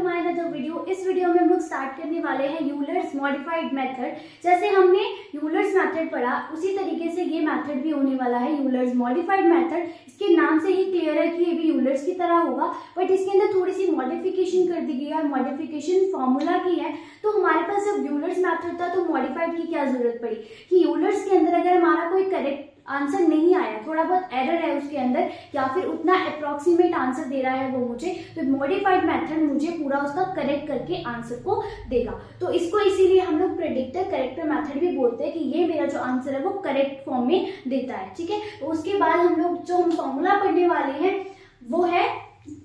To my another video. इस video में हम लोग स्टार्ट करने वाले हैं यूलर्स मॉडिफाइड मेथड। जैसे हमने यूलर्स मेथड पढ़ा उसी तरीके से ये मेथड भी होने वाला है, यूलर्स मॉडिफाइड मेथड। इसके नाम से ही क्लियर है कि ये भी यूलर्स की तरह होगा, बट इसके अंदर थोड़ी सी मॉडिफिकेशन कर दी गई है। मॉडिफिकेशन फॉर्मूला की है। तो हमारे पास जब यूलर्स मेथड था तो मॉडिफाइड की क्या जरूरत पड़ी कि यूलर्स के अंदर अगर हमारा कोई करेक्ट आंसर नहीं आया, थोड़ा बहुत एरर है उसके अंदर या फिर उतना अप्रोक्सीमेट आंसर दे रहा है वो मुझे, तो मॉडिफाइड मेथड मुझे पूरा उसका करेक्ट करके आंसर को देगा। तो इसको इसीलिए हम लोग प्रेडिक्टर करेक्टर मेथड भी बोलते हैं कि ये मेरा जो आंसर है वो करेक्ट फॉर्म में देता है। ठीक है, तो उसके बाद हम लोग जो हम फॉर्मूला पढ़ने वाले हैं वो है,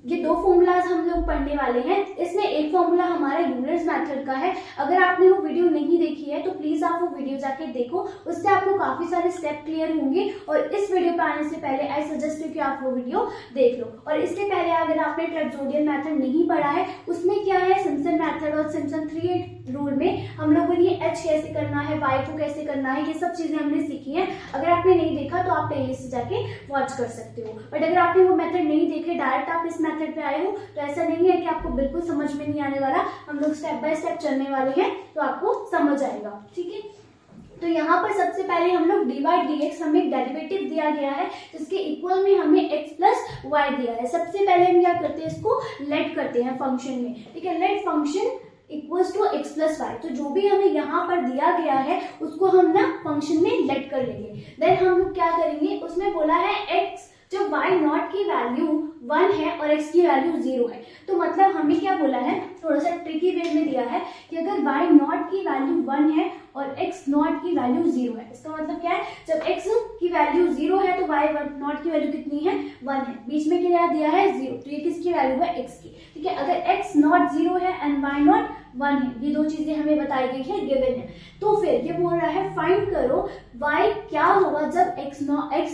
ये दो फॉर्मूलाज हम लोग पढ़ने वाले हैं। इसमें एक फॉर्मूला हमारा यूलर्स मेथड का है। अगर आपने वो वीडियो नहीं देखी है तो प्लीज आप वो वीडियो जाके देखो, उससे आपको काफी सारे स्टेप क्लियर होंगे। और इस वीडियो पे आने से पहले आई सजेस्ट कि आप वो वीडियो देख लो। और इसके पहले अगर आपने ट्रेपजोइडल मेथड नहीं पढ़ा है, उसमें क्या है, सिम्पसन मेथड और सिम्पसन 3-8 रूल में हम लोगों ने एच कैसे करना है, वाई को कैसे करना है, ये सब चीजें हमने सीखी है। अगर आपने नहीं देखा तो आप प्लेलिस्ट से जाके वॉच कर सकते हो। बट अगर आपने वो मेथड नहीं देखे, डायरेक्ट आप इस मेथड पे आए हो, तो ऐसा नहीं है कि आपको बिल्कुल समझ में नहीं आने वाला। हम लोग स्टेप बाय स्टेप चलने वाले हैं तो आपको समझ आएगा। ठीक है, तो यहाँ पर सबसे पहले हम लोग dy dx हमें एक डेरिवेटिव दिया गया है जिसके इक्वल में हमें x प्लस वाई दिया है। सबसे पहले हम क्या करते हैं, इसको लेट करते हैं फंक्शन में। ठीक है, let function equals to X plus Y. तो जो भी हमें यहाँ पर दिया गया है उसको हम ना फंक्शन में लेट कर लेंगे। देन हम लोग क्या करेंगे, उसमें बोला है x जब y नॉट की वैल्यू 1 है और x की वैल्यू 0 है, तो मतलब हमें क्या बोला है, थोड़ा सा ट्रिकी वे में दिया है कि अगर y नॉट की वैल्यू 1 है और x नॉट की वैल्यू 0 है, इसका मतलब क्या है, जब x की वैल्यू 0 है तो y नॉट की वैल्यू कितनी है, 1 है। बीच में क्या दिया है, 0, तो ये किसकी वैल्यू है, x की। ठीक है, अगर x नॉट 0 है एंड y नॉट 1 है, ये दो चीजें हमें बताई गई है, गिवन है। तो फिर ये बोल रहा है फाइंड करो y क्या होगा जब x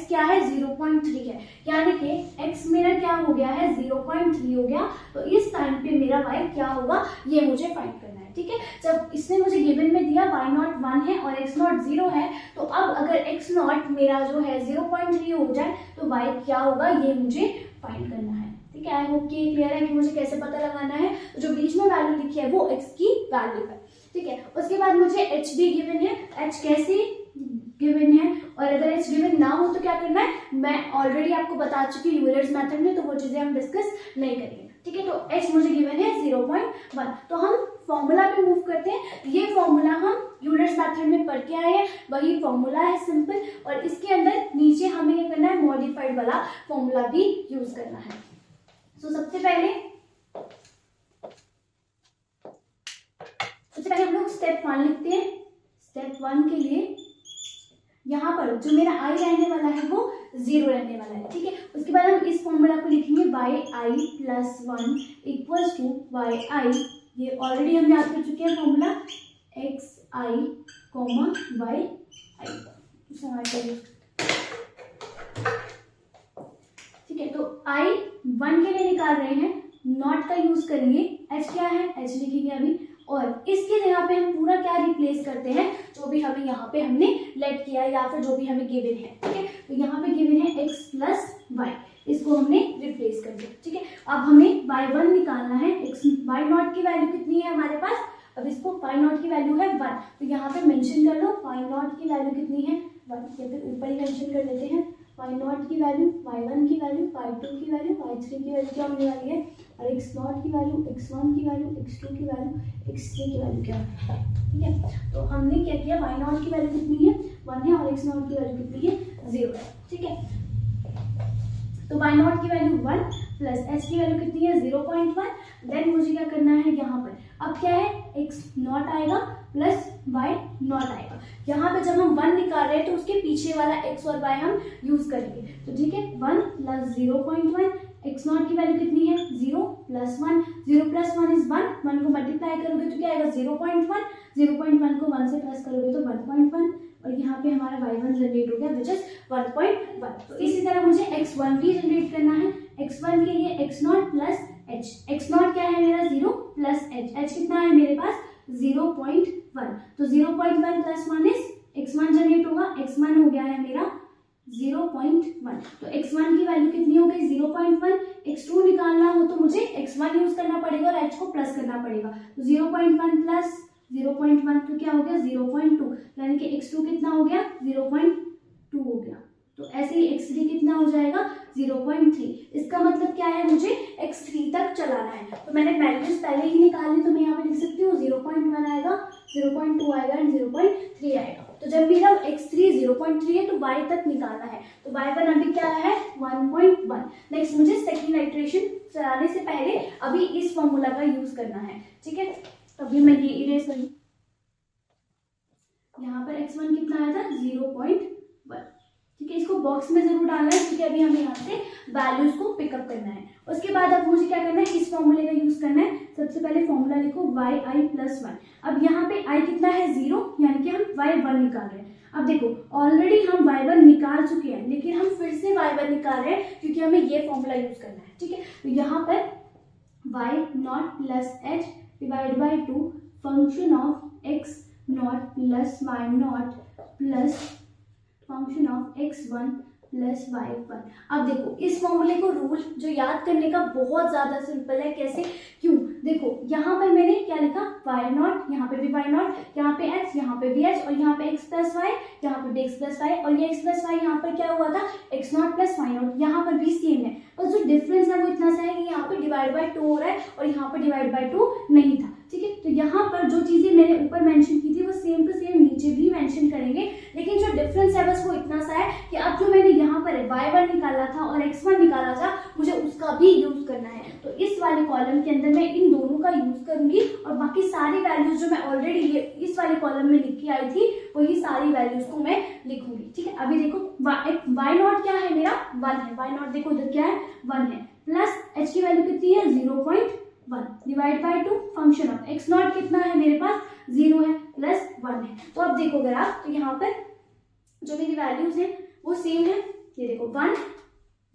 क्या है, 0.3 है, यानी कि x मेरा क्या हो गया है, 0.3 हो गया। तो इस टाइम पे मेरा y क्या होगा, ये मुझे फाइंड करना है। ठीक है, जब इसने मुझे गिवन में दिया y नॉट 1 है और x नॉट 0 है, तो अब अगर x नॉट मेरा जो है 0.3 हो जाए तो y क्या होगा, ये मुझे फाइंड करना है। ठीक है, आई होप कि क्लियर है कि मुझे कैसे पता लगाना है। तो जो बीच में वैल्यू लिखी है वो x की वैल्यू है। ठीक है, उसके बाद मुझे h भी गिवन है, h कैसे गिवन है, और अगर h गिवन ना हो तो क्या करना है, मैं ऑलरेडी आपको बता चुकी हूँ यूलर्स मेथड में, तो वो चीजें हम डिस्कस नहीं करेंगे। ठीक है, तो h मुझे गिवन है 0.1। तो हम फॉर्मूला पे मूव करते हैं। ये फॉर्मूला हम यूलर्स मेथड में पढ़ के आए हैं, वही फॉर्मूला है सिंपल, और इसके अंदर नीचे हमें क्या करना है, मॉडिफाइड वाला फॉर्मूला भी यूज करना है। तो सबसे पहले हम लोग स्टेप 1 लिखते हैं। स्टेप 1 के लिए यहाँ पर जो मेरा i रहने वाला है वो 0 रहने वाला है। ठीक है, उसके बाद हम इस फॉर्मूला को लिखेंगे yi plus 1 equals to yi, ये ऑलरेडी हम याद कर चुके हैं फॉर्मूला, xi कॉमा yi। ठीक है, तो i 1 के लिए निकाल रहे हैं, नॉट का यूज करेंगे, h क्या है, h लिखेंगे अभी, और इसके जगह पे हम पूरा क्या रिप्लेस करते हैं, जो भी हमें यहाँ पे हमने लेट किया है या फिर जो भी हमें गिवन है। ठीक है, तो यहाँ पे गिवन है x प्लस वाई, इसको हमने रिप्लेस कर दिया। ठीक है, अब हमें y1 निकालना है, y नॉट की वैल्यू कितनी है हमारे पास, अब इसको y नॉट की वैल्यू है 1, तो यहाँ पे मेंशन कर लो y नॉट की वैल्यू कितनी है 1, या फिर ऊपर ही मेंशन कर लेते हैं y नॉट की वैल्यू, y1 की वैल्यू, y2 की वैल्यू, y3 की वैल्यू क्या होने वाली है, और x नॉट की वैल्यू, x1 की वैल्यू, x2 की वैल्यू, x3 की वैल्यू क्या है। ठीक है, तो हमने क्या किया, y नॉट की वैल्यू कितनी है 1 है और x नॉट की वैल्यू कितनी है 0 है। ठीक है, तो y नॉट की वैल्यू 1 प्लस h की वैल्यू कितनी है 0.1। देन मुझे क्या करना है, यहाँ पर अब क्या है, x नॉट आएगा प्लस y नॉट आएगा। यहाँ पे जब हम 1 निकाल रहे हैं तो उसके पीछे वाला x और y हम यूज करेंगे। तो ठीक है, 1 प्लस 0.1, x नॉट की वैल्यू कितनी है 0 प्लस 1, 0 प्लस 1 इज 1, 1 को मल्टीप्लाई करोगे तो क्या आएगा 0.1, 0.1 को 1 से प्लस करोगे तो 1.1, और यहाँ पे हमारा y1 जनरेट हो गया विच इज 1.1। तो इसी तरह मुझे x1 भी जनरेट करना है। x1 के लिए x not plus h, x not क्या है मेरा 0 प्लस h, h कितना है मेरे पास 0.1, तो 0.1 प्लस 1 इज x1 जनरेट होगा, x1 हो गया है मेरा 0.1। तो x1 की वैल्यू कितनी हो गई 0.1। x2 निकालना हो तो मुझे x1 यूज करना पड़ेगा और h को प्लस करना पड़ेगा। तो 0.1 प्लस 0.1 तो क्या हो गया 0.2, यानी कि x2 कितना हो गया 0.2 हो गया। तो ऐसे ही x3 कितना हो जाएगा 0.3। इसका मतलब क्या है, मुझे x3 तक चलाना है। तो मैंने वैल्यूज पहले ही निकाल ली, तो मैं यहाँ पे लिख सकती हूँ 0.1 आएगा, 0.2 आएगा एंड 0.3 आएगा। तो जब मेरा x3 0.3 है तो y तक निकालना है। तो y1 अभी क्या है 1.1। नेक्स्ट मुझे सेकेंड आइटरेशन चलाने से पहले अभी इस फॉर्मूला का यूज करना है, ठीक है। तो अभी मैं ये इरेज करूँ, यहाँ पर x1 कितना आया था 0.1, ठीक है। इसको बॉक्स में जरूर डालना है, क्योंकि अभी हमें यहाँ से वैल्यूज को पिकअप करना है। उसके बाद अब मुझे क्या करना है, इस फॉर्मूले का यूज करना है। सबसे पहले फॉर्मूला लिखो yi + 1। अब यहाँ पे i कितना है 0, यानी कि हम y1 निकाल रहे हैं। अब देखो ऑलरेडी हम y1 निकाल चुके हैं, लेकिन हम फिर से y1 निकाल रहे हैं क्योंकि हमें ये फॉर्मूला यूज करना है, ठीक है। तो यहाँ पर y0 + h / 2 function of x0 + y0 plus function of x1 + y1। अब देखो इस फॉर्मूले को रूल जो याद करने का बहुत ज्यादा सिंपल है। कैसे, क्यों, देखो यहाँ पर मैंने क्या लिखा y0, यहाँ पे भी y0, यहाँ पे h, यहाँ पे भी h, और यहाँ पे x + y, यहाँ पे भी x + y, और ये x + y यहाँ पर क्या हुआ था x0 + y0, यहाँ पर भी सेम है। और जो डिफरेंस है वो इतना सा है कि यहाँ पे / 2 हो रहा है और यहाँ पर / 2 नहीं था, ठीक है। तो यहाँ पर जो चीजें मैंने ऊपर मेंशन की थी वो सेम टू सेम नीचे भी मेंशन करेंगे, लेकिन जो डिफरेंस है बस वो इतना सा है कि अब जो मैंने यहाँ पर y1 निकाला था और x1 निकाला था, मुझे उसका भी यूज करना है। तो इस वाले कॉलम के अंदर मैं इन दोनों का यूज करूंगी और बाकी सारी वैल्यूज जो मैं ऑलरेडी इस वाले कॉलम में लिख के आई थी वही सारी वैल्यूज को मैं लिखूंगी, ठीक है। अभी देखो y0 क्या है मेरा 1 है, y0 देखो उधर क्या है 1 है, प्लस h की वैल्यू कितनी है 0.1 / 2 फंक्शन ऑफ x0 कितना है मेरे पास 0 है प्लस 1 है। तो अब देखो अगर आप, तो यहाँ पर जो मेरी वैल्यूज है वो सेम है, ये देखो 1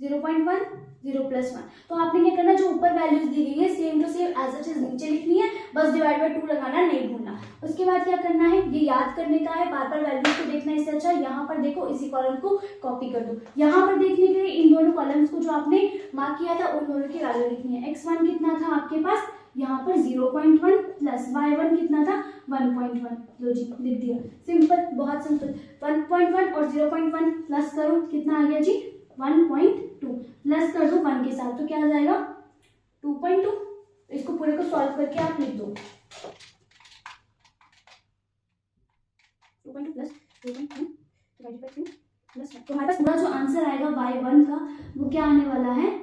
0.1 0 + 1। तो आपने क्या करना, जो ऊपर वैल्यूज दी गई है same to same as it is नीचे लिखनी है, बस / 2 लगाना नहीं भूलना। उसके बाद क्या करना है, ये याद करने का है, बार बार वैल्यूज को देखना। इससे अच्छा यहाँ पर देखो इसी कॉलम को कॉपी कर दो। यहाँ पर देखने के लिए इन दोनों कॉलम्स को जो आपने मार्क किया था उन दोनों की वैल्यू लिखनी है। x1 कितना था आपके पास यहाँ पर 0.1 प्लस y1 कितना था 1.1, लो जी लिख दिया। सिंपल, बहुत सिंपल। 1.1 और 0.1 प्लस करो, कितना आ गया जी 1.2, प्लस कर दो 1 के साथ तो क्या आ जाएगा 2.2। इसको पूरे को सॉल्व करके आप लिख दो 2.2 प्लस 2.1 डिवाइडेड बाय 2 प्लस 1। तो हमारे पास पूरा जो आंसर आएगा y1 का वो क्या आने वाला है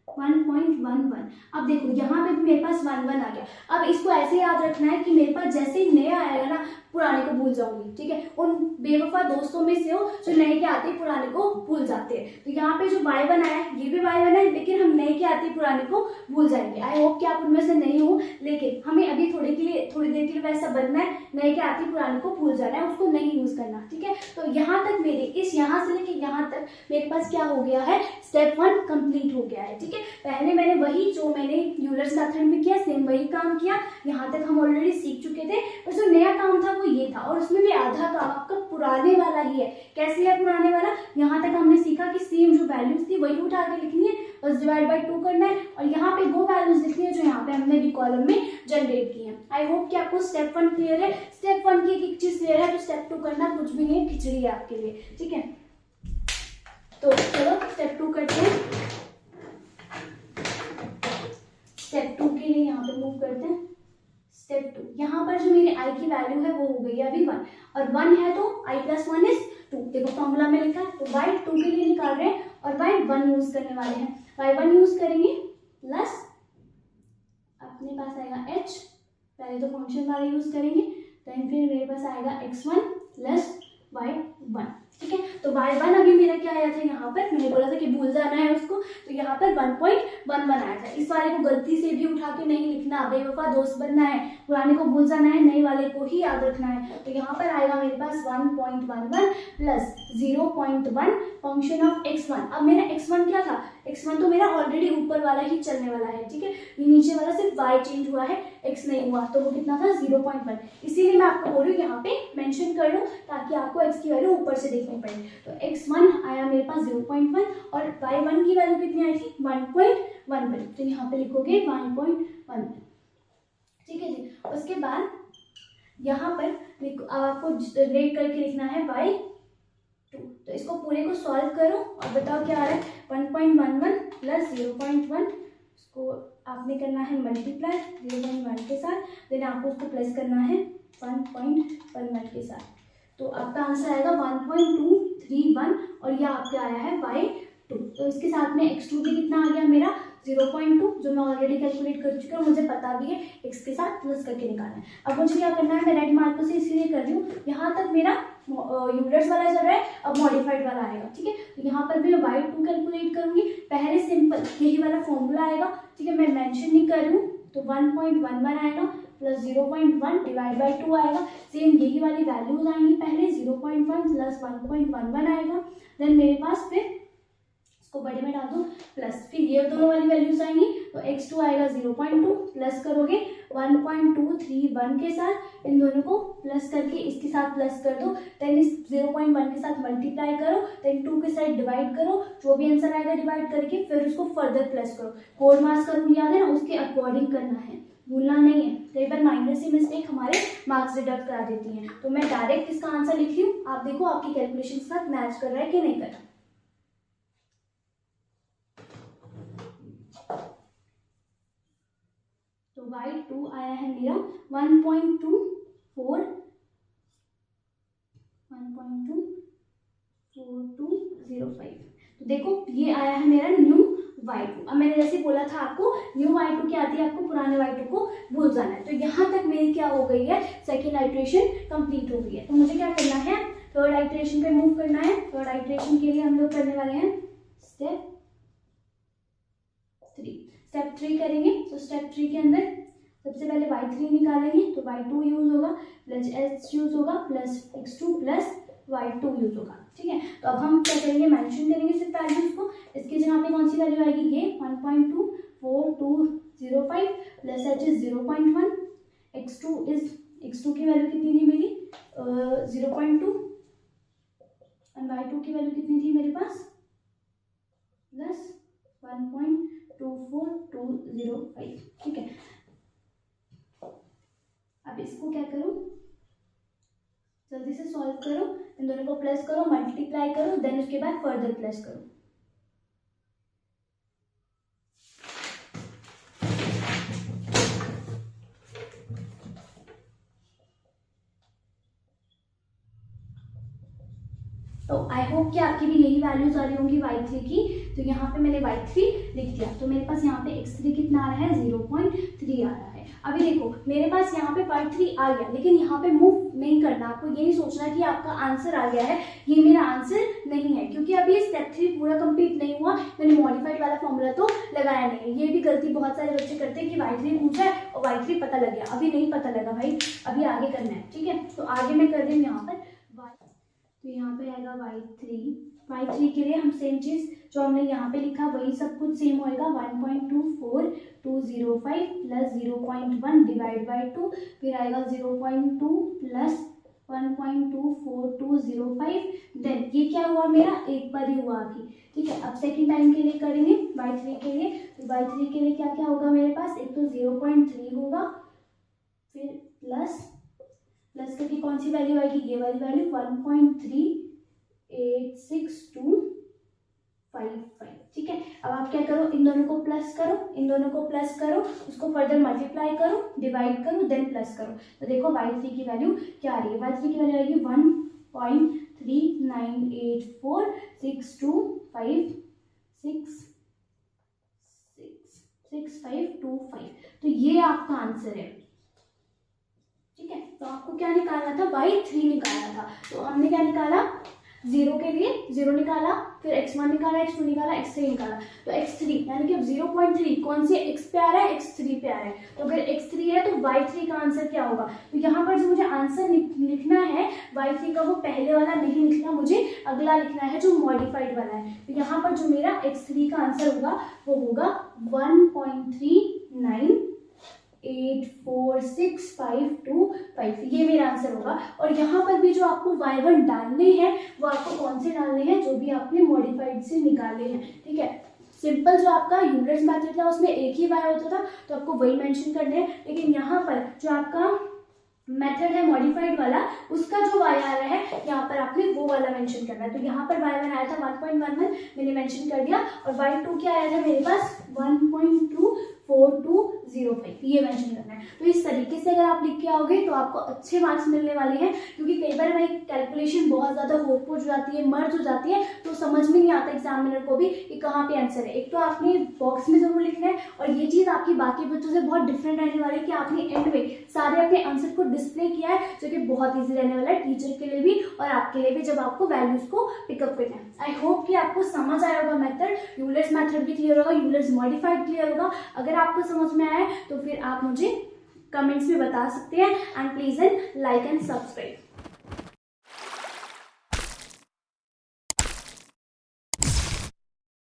1.11। अब देखो यहाँ पे भी मेरे पास 1 आ गया। अब इसको ऐसे याद रखना है कि मेरे पास जैसे ही नया आएगा ना पुराने को भूल जाऊंगी, ठीक है। उन बेवफा दोस्तों में से हो जो नए के आते पुराने को भूल जाते हैं। तो यहाँ पे जो y1 आया ये भी y1 है, लेकिन हम नए के आते पुराने को भूल जाएंगे। आई होप कि आप उनमें से नहीं हो, लेकिन हमें अभी थोड़ी देर के लिए वैसा बनना है, नए के आते पुराने को भूल जाना है, उसको नहीं यूज करना, ठीक है। तो यहाँ तक मेरे यहाँ से लेके यहाँ तक मेरे पास क्या हो गया है, स्टेप 1 कंप्लीट हो गया है, ठीक है। पहले मैंने वही जो मैंने यूलर्स मेथड में किया सेम वही काम किया, यहाँ तक हम ऑलरेडी सीख चुके थे। और जो नया काम था वो ये था, और उसमें भी आधा काम आपका पुराने वाला ही है। कैसे है पुराने वाला, यहाँ तक हमने सीखा कि सेम जो वैल्यूज थी वही उठा के लिखनी है, बस / 2 करना है, और यहाँ पे वो वैल्यूज लिखनी है जो यहाँ पे हमने भी कॉलम में जनरेट की है। आई होप कि आपको स्टेप 1 क्लियर है। स्टेप 1 की एक चीज क्लियर है तो स्टेप 2 करना कुछ भी नहीं, खिचड़ी है आपके लिए, ठीक है। तो चलो स्टेप 2 करते हैं। स्टेप 2 के लिए यहाँ पे मूव करते हैं। स्टेप 2, यहाँ पर जो मेरी i की वैल्यू है वो हो गई है अभी 1, और 1 है तो i + 1 = 2। देखो फॉर्मूला में लिखा है, तो y2 के लिए निकाल रहे हैं और y1 यूज करने वाले हैं। y1 यूज करेंगे प्लस अपने पास आएगा h, पहले तो फंक्शन वाला यूज करेंगे, देन फिर मेरे पास आएगा x1 प्लस y1, ठीक है। तो y1 अभी मेरा क्या आया था, यहाँ पर मैंने बोला था कि भूल जाना है उसको, तो यहाँ पर 1.11 आया था। इस वाले को गलती से भी उठा के नहीं लिखना, बेवफा दोस्त बनना है, पुराने को भूल जाना है, नए वाले को ही याद रखना है। तो यहाँ पर आएगा मेरे पास 1.11 प्लस 0.1 फंक्शन ऑफ x1। अब मेरा x1 क्या था, x1 तो मेरा ऑलरेडी ऊपर वाला ही चलने वाला है, ठीक है। ये नीचे वाला सिर्फ y चेंज हुआ है, x नहीं हुआ, तो वो कितना था 0.1। इसीलिए मैं आपको बोल रही हूँ यहाँ पे मेंशन कर लो ताकि आपको x की वैल्यू ऊपर से देखनी पड़े। तो x1 आया मेरे पास 0.1 और y1 की वैल्यू कितनी आई थी 1.11, तो यहाँ पे लिखोगे 1.1, ठीक है जी। उसके बाद यहाँ पर अब आपको रेट करके लिखना है y2, तो इसको पूरे को सॉल्व करो और बताओ क्या आ रहा है। 1.11 प्लस 0.1, इसको आपने करना है मल्टीप्लाई 0.1 के साथ, देन आपको उसको प्लस करना है 1.11 के साथ, तो आपका आंसर आएगा 1.231 और यह आपके आया है y2। तो इसके साथ में x2 भी कितना आ गया मेरा 0.2, जो मैं ऑलरेडी कैलकुलेट कर चुकी हूँ, मुझे पता भी है x के साथ प्लस करके निकालना है। अब मुझे क्या करना है, मैं रेड मार्कर से इसीलिए कर रही हूँ, यहाँ तक मेरा यूलर्स वाला चल रहा है, अब मॉडिफाइड वाला आएगा, ठीक है। तो यहाँ पर भी मैं y2 कैलकुलेट करूंगी, पहले सिंपल यही वाला फॉर्मूला आएगा, ठीक है, मैं मेंशन नहीं कर रही हूँ, तो 1.11 आएगा प्लस 0.1 डिवाइड बाई 2 आएगा, सेम यही वाली वैल्यूज आएंगी, पहले 0.1 प्लस 1.11 आएगा, देन मेरे पास फिर इसको बड़े में डाल दो प्लस, फिर ये दोनों वाली वैल्यूज आएंगी, तो x2 आएगा 0.2 प्लस करोगे 1.231 के साथ, इन दोनों को प्लस करके इसके साथ प्लस कर दो, देन इस 0.1 के साथ मल्टीप्लाई करो, देन 2 के साथ डिवाइड करो, जो भी आंसर आएगा डिवाइड करके फिर उसको फर्दर प्लस करो। कोड मार्क्स का रूल याद है ना, उसके अकॉर्डिंग करना है, भूलना नहीं है। कई बार माइनर सी मिस्टेक हमारे मार्क्स डिडक्ट करा देती हैं, तो मैं डायरेक्ट इसका आंसर लिख रही हूँ, आप देखो आपकी कैलकुलेशन के साथ मैच कर रहा है कि नहीं कर रहा। तो y2 आया है मेरा 1.24205। तो देखो ये आया है मेरा न्यू y2। अब मैंने जैसे बोला था आपको न्यू y2 क्या आती है, आपको पुराने y2 को भूल जाना है। तो यहाँ तक मेरी क्या हो गई है, सेकेंड आइट्रेशन कंप्लीट हो गई है। तो मुझे क्या करना है, थर्ड आइट्रेशन पे मूव करना है। थर्ड आइट्रेशन के लिए हम लोग करने वाले हैं स्टेप 3 करेंगे। तो स्टेप 3 के अंदर सबसे पहले y3 निकालेंगे, तो y2 यूज होगा प्लस h यूज होगा plus x2 plus y2 use होगा, ठीक है। तो अब हम क्या करेंगे, मेंशन करेंगे सिर्फ वैल्यूज को। इसके जगह पे कौन सी वैल्यू आएगी, ये 1.24205 प्लस h इज 0.1, x2 की वैल्यू कितनी थी मेरी 0.2 और y2 की वैल्यू कितनी थी मेरे पास प्लस 1.24205, ठीक है। अब इसको क्या करो, जल्दी से सॉल्व करो, इन दोनों को प्लस करो, मल्टीप्लाई करो, देन उसके बाद फर्दर प्लस करो। तो आई होप कि आपकी भी यही वैल्यूज आ रही होंगी y3 की। तो यहाँ पे मैंने y3 लिख दिया, तो मेरे पास यहाँ पे x3 कितना आ रहा है 0.3 आ रहा है। अभी देखो मेरे पास यहाँ पे y3 आ गया, लेकिन यहाँ पे मूव नहीं करना, आपको ये नहीं सोचना कि आपका आंसर आ गया है, ये मेरा आंसर नहीं है, क्योंकि अभी स्टेप 3 पूरा कंप्लीट नहीं हुआ, मैंने मॉडिफाइड वाला फॉर्मूला तो लगाया नहीं है। ये भी गलती बहुत सारे बच्चे करते हैं कि y3 पूछा है और y3 पता लग गया, अभी नहीं पता लगा भाई, अभी आगे करना है, ठीक है। तो आगे मैं कर रही हूँ यहाँ पर तो यहाँ पे आएगा y3 के लिए हम सेम चीज जो हमने यहाँ पे लिखा वही सब कुछ सेम होएगा, 1.24205 प्लस 0.1 डिवाइड बाई 2, फिर आएगा 0.2 प्लस 1.24205, देन ये क्या हुआ मेरा एक बार ही हुआ अभी, ठीक है। अब सेकेंड टाइम के लिए करेंगे y3 के लिए, तो y3 के लिए क्या क्या होगा मेरे पास, एक तो 0.3 होगा, फिर प्लस करके कौन सी वैल्यू आएगी, ये वाली वैल्यू 1.38625, ठीक है। अब आप क्या करो, इन दोनों को प्लस करो, उसको फर्दर मल्टीप्लाई करो, डिवाइड करो, देन प्लस करो। तो देखो y3 की वैल्यू क्या आ रही है, y3 की वैल्यू आएगी 1.398462566525। तो ये आपका आंसर है, ठीक है। तो आपको क्या निकालना था, y3 निकालना था। तो हमने क्या निकाला, 0 के लिए 0 निकाला, फिर x1 निकाला, x2 निकाला, x3 निकाला, तो x3 यानी कि अब 0.3 कौन से x पे आ रहा है, x3 पे आ रहा है। तो अगर x3 है तो y3 का आंसर क्या होगा। तो यहाँ पर जो मुझे आंसर लिखना है y3 का, वो पहले वाला नहीं लिखना, मुझे अगला लिखना है जो मॉडिफाइड वाला है। तो यहाँ पर जो मेरा x3 का आंसर होगा वो होगा 1.39846525, ये मेरा आंसर होगा। और यहाँ पर भी जो आपको y1 डालने हैं वो आपको कौन से डालने हैं, जो भी आपने मॉडिफाइड से निकाले हैं, ठीक है। सिंपल जो आपका यूलर्स मेथड था उसमें एक ही y होता था तो आपको वही मेंशन करने हैं, लेकिन यहाँ पर जो आपका मेथड है मॉडिफाइड वाला, उसका जो y आ रहा है यहाँ पर आपने वो वाला मेंशन करना है। तो यहाँ पर y1 आया था 1.11, मैंने मेंशन कर दिया, और y2 क्या आया था मेरे पास 1.24205, ये मेंशन करना है। तो इस तरीके से अगर आप लिख के आओगे तो आपको अच्छे मार्क्स मिलने वाले हैं, क्योंकि कई बार हमारी कैलकुलेशन बहुत ज़्यादा होप हो जाती है, मर्ज हो जाती है, तो समझ में नहीं आता एग्जामिनर को भी कि कहाँ पे आंसर है। एक तो आपने बॉक्स में जरूर लिखना है, और ये चीज़ आपकी बाकी बच्चों से बहुत डिफरेंट रहने वाली है कि आपने एंड में सारे अपने आंसर को डिस्प्ले किया है, जो कि बहुत ईजी रहने वाला है टीचर के लिए भी और आपके लिए भी, जब आपको वैल्यूज को पिकअप करना है। आई होप कि आपको समझ आया होगा मेथड, यूलर्स मेथड भी क्लियर होगा, यूलर्स मॉडिफाइड क्लियर होगा। अगर आपको समझ में आया तो फिर आप मुझे कमेंट्स में बता सकते हैं, and please and like and subscribe.